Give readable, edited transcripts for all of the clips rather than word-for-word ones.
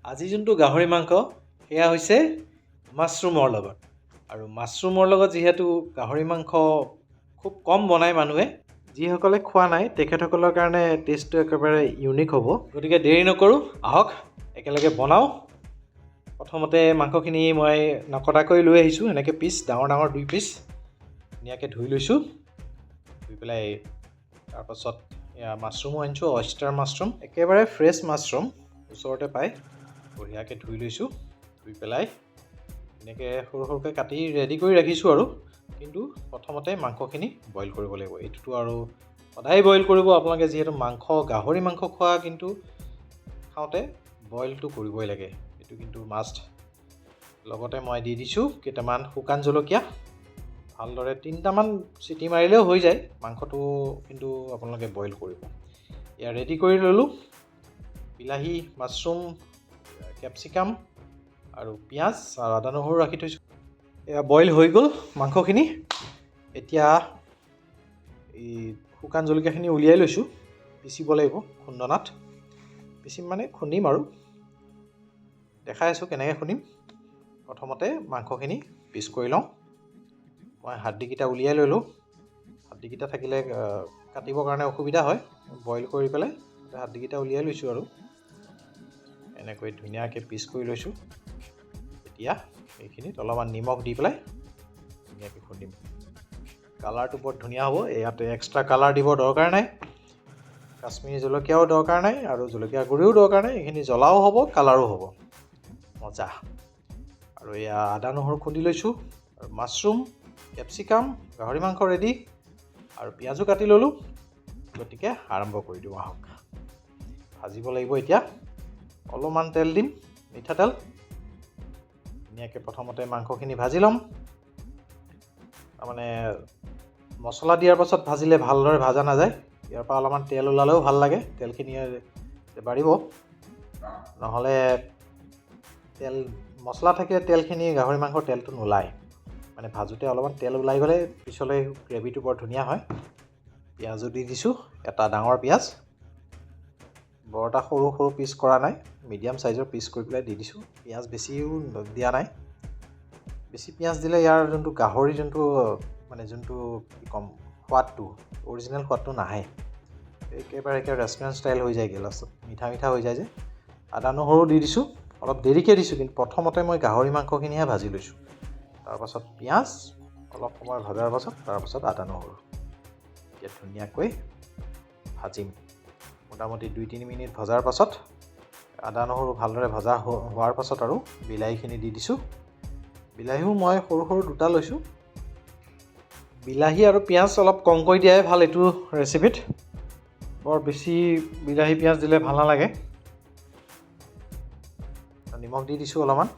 আজি যোনটো গাহৰি মাংস সেয়া হৈছে মাছৰুমৰ লগত। আৰু মাছৰুমৰ লগত যিহেতু গাহৰি মাংস খুব কম বনায় মানুহে, যিসকলে খোৱা নাই তেখেতসকলৰ কাৰণে টেষ্টটো একেবাৰে ইউনিক হ'ব। গতিকে দেৰি নকৰোঁ, আহক একেলগে বনাওঁ। প্ৰথমতে মাংসখিনি মই নকটাকৈ লৈ আহিছোঁ, এনেকৈ পিচ ডাঙৰ ডাঙৰ 2 পিচ ধুনীয়াকৈ ধুই লৈছোঁ। ধুই পেলাই তাৰপাছত এয়া মাছৰুমো আনিছোঁ, অয়েষ্টাৰ মাছৰুম, একেবাৰে ফ্ৰেছ মাছৰুম ওচৰতে পায়। বঢ়িয়াকৈ ধুই লৈছোঁ, ধুই পেলাই এনেকৈ সৰু সৰুকৈ কাটি ৰেডি কৰি ৰাখিছোঁ আৰু। কিন্তু প্ৰথমতে মাংসখিনি বইল কৰিব লাগিব। এইটোতো আৰু সদায় বইল কৰিব আপোনালোকে, যিহেতু গাহৰি মাংস খোৱা, কিন্তু খাওঁতে বইলটো কৰিবই লাগে, এইটো কিন্তু মাষ্ট। লগতে মই দি দিছোঁ কেইটামান শুকান জলকীয়া, ভালদৰে 3টামান চিটি মাৰিলেও হৈ যায়। মাংসটো কিন্তু আপোনালোকে বইল কৰিব। এয়া ৰেডি কৰি ল'লোঁ। বিলাহী, মাছৰুম, কেপচিকাম আৰু পিঁয়াজ আৰু আদা নহৰু ৰাখি থৈছোঁ। এয়া বইল হৈ গ'ল মাংসখিনি। এতিয়া এই শুকান জলকীয়াখিনি উলিয়াই লৈছোঁ, পিচিব লাগিব খুন্দনাত। পিচিম মানে খুন্দিম আৰু, দেখাই আছোঁ কেনেকৈ খুন্দিম। প্ৰথমতে মাংসখিনি পিচ কৰি লওঁ। মই হাড্ডিকেইটা উলিয়াই ল'লোঁ। হাড্ডিকেইটা থাকিলে কাটিবৰ কাৰণে অসুবিধা হয়। বইল কৰি পেলাই হাড্ডিকেইটা উলিয়াই লৈছোঁ আৰু এনেকৈ ধুনীয়াকৈ পিচ কৰি লৈছোঁ। এতিয়া এইখিনিত অলপমান নিমখ দি পেলাই ধুনীয়াকৈ খুন্দিম। কালাৰটো বৰ ধুনীয়া হ'ব। ইয়াতে এক্সট্ৰা কালাৰ দিব দৰকাৰ নাই, কাশ্মীৰী জলকীয়াও দৰকাৰ নাই আৰু জলকীয়া গুড়িও দৰকাৰ নাই। এইখিনি জ্বলাও হ'ব, কালাৰো হ'ব, মজা। আৰু এয়া আদা নহৰু খুন্দি লৈছোঁ, আৰু মাছৰুম, কেপচিকাম, গাহৰি মাংস ৰেডি, আৰু পিঁয়াজো কাটি ল'লোঁ। গতিকে আৰম্ভ কৰি দিওঁ, আহক। ভাজিব লাগিব এতিয়া। অলপমান তেল দিম, মিঠাতেল। ধুনীয়াকৈ প্ৰথমতে মাংসখিনি ভাজি ল'ম। তাৰমানে মছলা দিয়াৰ পাছত ভাজিলে ভালদৰে ভাজা নাযায়। ইয়াৰ পৰা অলপমান তেল ওলালেও ভাল লাগে, তেলখিনি বাঢ়িব। নহ'লে মছলা থাকিলে তেলখিনি গাহৰি মাংসৰ তেলটো নোলায়। মানে ভাজোঁতে অলপমান তেল ওলাই গ'লে পিছলৈ গ্ৰেভিটো বৰ ধুনীয়া হয়। পিঁয়াজো দি দিছোঁ, এটা ডাঙৰ পিঁয়াজ, বৰ এটা সৰু সৰু পিচ কৰা নাই, মিডিয়াম চাইজৰ পিচ কৰি পেলাই দি দিছোঁ। পিঁয়াজ বেছিও দিয়া নাই। বেছি পিঁয়াজ দিলে ইয়াৰ যোনটো গাহৰি যোনটো কি ক'ম, সোৱাদটো, অৰিজিনেল সোৱাদটো নাহে। একেবাৰে ৰেষ্টুৰেণ্ট ষ্টাইল হৈ যায়গৈ লাষ্টত, মিঠা মিঠা হৈ যায় যে। আদা নহৰু দি দিছোঁ, অলপ দেৰিকৈ দিছোঁ, কিন্তু প্ৰথমতে মই গাহৰি মাংসখিনিহে ভাজি লৈছোঁ। তাৰপাছত পিঁয়াজ অলপ সময় ভজাৰ পাছত তাৰপাছত আদা নহৰু। এতিয়া ধুনীয়াকৈ ভাজিম। মোটামুটি 2-3 মিনিট ভজাৰ পাছত, আদা নহৰু ভালদৰে ভজা হোৱাৰ পাছত আৰু বিলাহীখিনি দি দিছোঁ। বিলাহীও মই সৰু সৰু 2টা লৈছোঁ। বিলাহী আৰু পিঁয়াজ অলপ কমকৈ দিয়াই ভাল এইটো ৰেচিপিত। বৰ বেছি বিলাহী পিঁয়াজ দিলে ভাল নালাগে। নিমখ দি দিছোঁ অলপমান।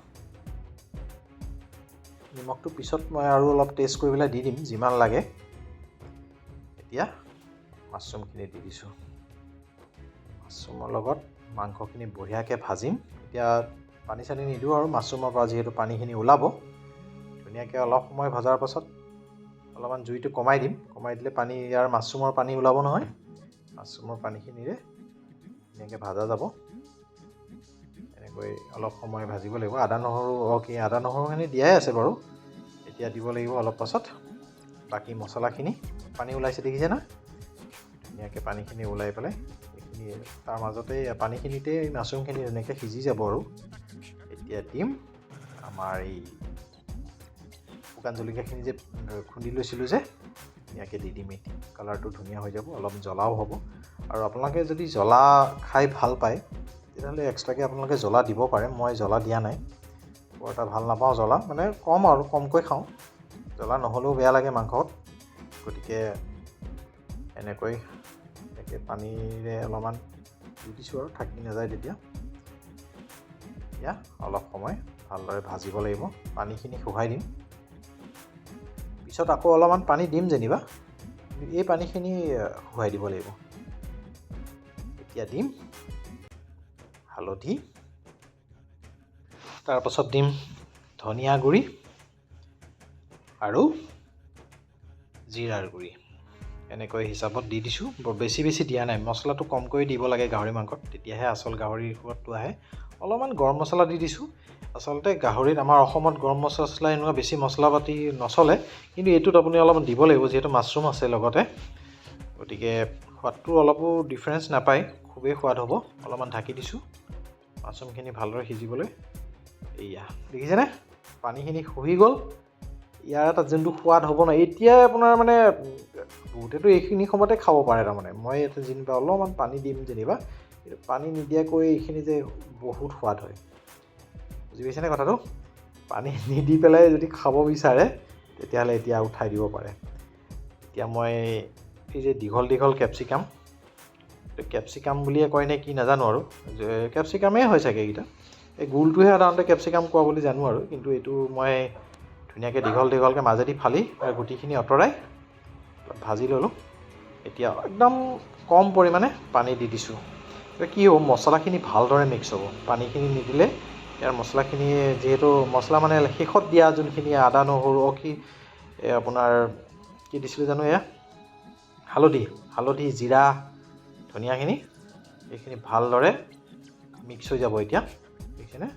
নিমখটো পিছত মই আৰু অলপ টেষ্ট কৰি পেলাই দি দিম যিমান লাগে। এতিয়া মাছৰুমখিনি দি দিছোঁ। মাছৰুমৰ লগত মাংসখিনি বঢ়িয়াকৈ ভাজিম। এতিয়া পানী চানী নিদিওঁ আৰু, মাছৰুমৰ পৰা যিহেতু পানীখিনি ওলাব। ধুনীয়াকৈ অলপ সময় ভজাৰ পাছত অলপমান জুইটো কমাই দিম। কমাই দিলে মাছৰুমৰ পানী ওলাব নহয়। মাছৰুমৰ পানীখিনিৰে ধুনীয়াকৈ ভাজা যাব। এনেকৈ অলপ সময় ভাজিব লাগিব। আদা নহৰুখিনি দিয়াই আছে বাৰু। এতিয়া দিব লাগিব অলপ পাছত বাকী মছলাখিনি। পানী ওলাইছে দেখিছে না? ধুনীয়াকৈ পানীখিনি ওলাই পেলাই এইখিনি তাৰ মাজতেই পানীখিনিতে মাছৰুমখিনি ধুনীয়াকৈ সিজি যাব আৰু। এতিয়া দিম আমাৰ এই শুকান জলকীয়াখিনি যে খুন্দি লৈছিলোঁ যে, ধুনীয়াকৈ দি দিম। কালাৰটো ধুনীয়া হৈ যাব, অলপ জ্বলাও হ'ব। আৰু আপোনালোকে যদি জ্বলা খাই ভাল পায় তেতিয়াহ'লে এক্সট্ৰাকৈ আপোনালোকে জ্বলা দিব পাৰে। মই জ্বলা দিয়া নাই, বৰ এটা ভাল নাপাওঁ জ্বলা, মানে কমকৈ খাওঁ। জ্বলা নহ'লেও বেয়া লাগে মাংসত। গতিকে এনেকৈ পানীৰে অলপমান দি দিছোঁ আৰু থাকি নাযায় তেতিয়া। এতিয়া অলপ সময় ভালদৰে ভাজিব লাগিব। পানীখিনি শুকাই দিম। পিছত আকৌ অলপমান পানী দিম যেনিবা, এই পানীখিনি শুকাই দিব লাগিব। এতিয়া দিম হালধি, তাৰপাছত দিম ধনিয়া গুড়ি আৰু জিৰাৰ গুড়ি। এনেকৈ হিচাপত দি দিছোঁ। বৰ বেছি দিয়া নাই। মছলাটো কমকৈ দিব লাগে গাহৰি মাংসত, তেতিয়াহে আচল গাহৰিৰ সোৱাদটো আহে। অলপমান গৰম মছলা দি দিছোঁ। আচলতে গাহৰিত আমাৰ অসমত গৰম মছলা এনেকুৱা বেছি মছলা পাতি নচলে, কিন্তু এইটোত আপুনি অলপমান দিব লাগিব যিহেতু মাছৰুম আছে লগতে, গতিকে সোৱাদটো অলপো ডিফাৰেঞ্চ নাপায়, খুবেই সোৱাদ হ'ব। অলপমান ঢাকি দিছোঁ মাছৰুমখিনি ভালদৰে সিজিবলৈ। এয়া দেখিছেনে পানীখিনি শুহি গ'ল। ইয়াৰ এটা যোনটো সোৱাদ হ'ব ন, এতিয়াই আপোনাৰ মানে বহুতেতো এইখিনি সময়তে খাব পাৰে। তাৰমানে মই ইয়াতে যেনিবা অলপমান পানী দিম যেনিবা, কিন্তু পানী নিদিয়াকৈ এইখিনি যে বহুত সোৱাদ হয়, বুজি পাইছেনে কথাটো? পানী নিদি পেলাই যদি খাব বিচাৰে তেতিয়াহ'লে এতিয়া উঠাই দিব পাৰে। এতিয়া মই এই যে দীঘল দীঘল কেপচিকাম, কেপচিকাম বুলিয়ে কয় নে কি নাজানো আৰু, কেপচিকামেই হয় চাগে এইকেইটা। এই গোলটোহে সাধাৰণতে কেপচিকাম কোৱা বুলি জানো আৰু, কিন্তু এইটো মই ধুনীয়াকৈ দীঘল দীঘলকৈ মাজেদি ফালি গুটিখিনি আঁতৰাই ভাজি ল'লোঁ। এতিয়া একদম কম পৰিমাণে পানী দি দিছোঁ। কি হ'ব, মছলাখিনি ভালদৰে মিক্স হ'ব। পানীখিনি নিদিলে ইয়াৰ মছলাখিনি, যিহেতু মছলা মানে শেষত দিয়া যোনখিনি আদা নহৰু আপোনাৰ কি দিছিলোঁ জানো, এয়া হালধি জিৰা ধনিয়াখিনি, এইখিনি ভালদৰে মিক্স হৈ যাব এতিয়া। দেখিছেনে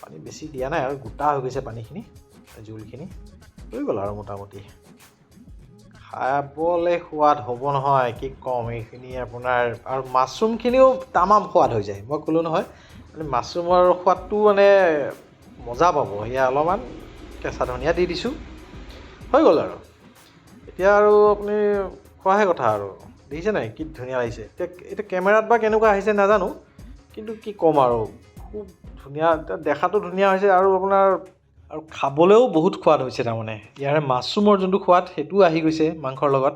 পানী বেছি দিয়া নাই আৰু গোটা হৈ গৈছে পানীখিনি, জোলখিনি হৈ গ'ল আৰু মোটামুটি। খাবলৈ সোৱাদ হ'ব নহয়, কি ক'ম। এইখিনি আপোনাৰ আৰু মাছৰুমখিনিও তামাম সোৱাদ হৈ যায়। মই ক'লোঁ নহয় মানে মাছৰুমৰ সোৱাদটো মানে মজা পাব। এয়া অলপমান কেঁচা ধনিয়া দি দিছোঁ, হৈ গ'ল আৰু। এতিয়া আৰু আপুনি খোৱাহে কথা আৰু। দেখিছে নাই কি ধুনীয়া লাগিছে। এতিয়া কেমেৰাত বা কেনেকুৱা আহিছে নাজানো, কিন্তু কি ক'ম আৰু, খুব ধুনীয়া, দেখাতো ধুনীয়া হৈছে আৰু আপোনাৰ আৰু খাবলৈও বহুত সোৱাদ হৈছে। তাৰমানে ইয়াৰে মাছৰুমৰ যোনটো সোৱাদ সেইটোও আহি গৈছে মাংসৰ লগত।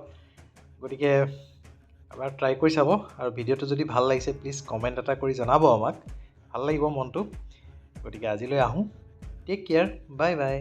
গতিকে এবাৰ ট্ৰাই কৰি চাব, আৰু ভিডিঅ'টো যদি ভাল লাগিছে প্লিজ কমেণ্ট এটা কৰি জনাব আমাক, ভাল লাগিব মনটো। গতিকে আজিলৈ আহোঁ, টেক কেয়াৰ, বাই বাই।